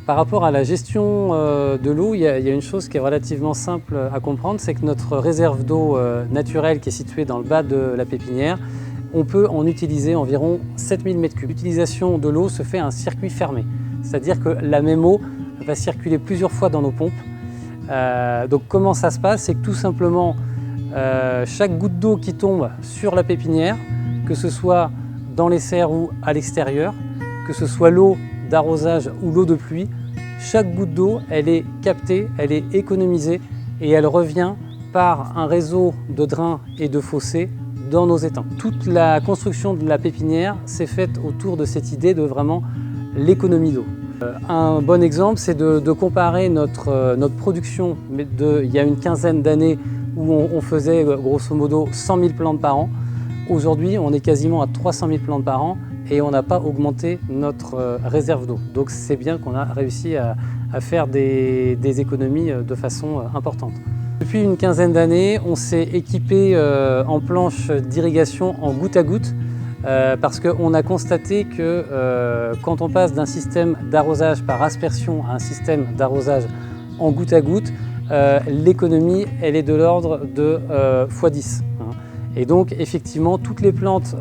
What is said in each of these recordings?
Par rapport à la gestion de l'eau, il y a une chose qui est relativement simple à comprendre, c'est que notre réserve d'eau naturelle qui est située dans le bas de la pépinière, on peut en utiliser environ 7000 m3. L'utilisation de l'eau se fait à un circuit fermé, c'est-à-dire que la même eau va circuler plusieurs fois dans nos pompes. Donc comment ça se passe? C'est que tout simplement, chaque goutte d'eau qui tombe sur la pépinière, que ce soit dans les serres ou à l'extérieur, que ce soit l'eau d'arrosage ou l'eau de pluie, chaque goutte d'eau, elle est captée, elle est économisée et elle revient par un réseau de drains et de fossés dans nos étangs. Toute la construction de la pépinière s'est faite autour de cette idée de vraiment l'économie d'eau. Un bon exemple, c'est de comparer notre production il y a une quinzaine d'années où on faisait grosso modo 100 000 plantes par an. Aujourd'hui, on est quasiment à 300 000 plantes par an et on n'a pas augmenté notre réserve d'eau. Donc c'est bien qu'on a réussi à faire des économies de façon importante. Depuis une quinzaine d'années, on s'est équipé en planches d'irrigation en goutte à goutte parce qu'on a constaté que quand on passe d'un système d'arrosage par aspersion à un système d'arrosage en goutte à goutte, l'économie elle est de l'ordre de x10. Et donc effectivement, toutes les plantes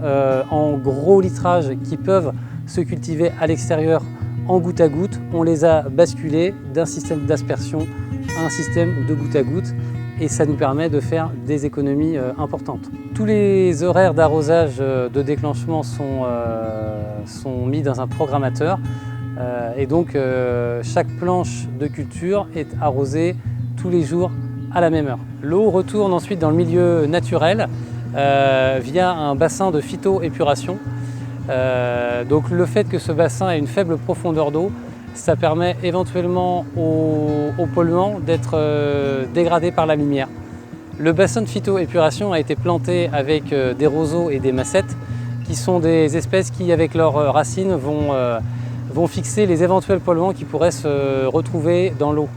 en gros litrage qui peuvent se cultiver à l'extérieur en goutte à goutte, on les a basculées d'un système d'aspersion à un système de goutte à goutte et ça nous permet de faire des économies importantes. Tous les horaires d'arrosage de déclenchement sont mis dans un programmateur et donc chaque planche de culture est arrosée tous les jours à la même heure. L'eau retourne ensuite dans le milieu naturel via un bassin de phytoépuration. Donc le fait que ce bassin ait une faible profondeur d'eau, ça permet éventuellement aux polluants d'être dégradés par la lumière. Le bassin de phytoépuration a été planté avec des roseaux et des massettes qui sont des espèces qui, avec leurs racines, vont fixer les éventuels polluants qui pourraient se retrouver dans l'eau.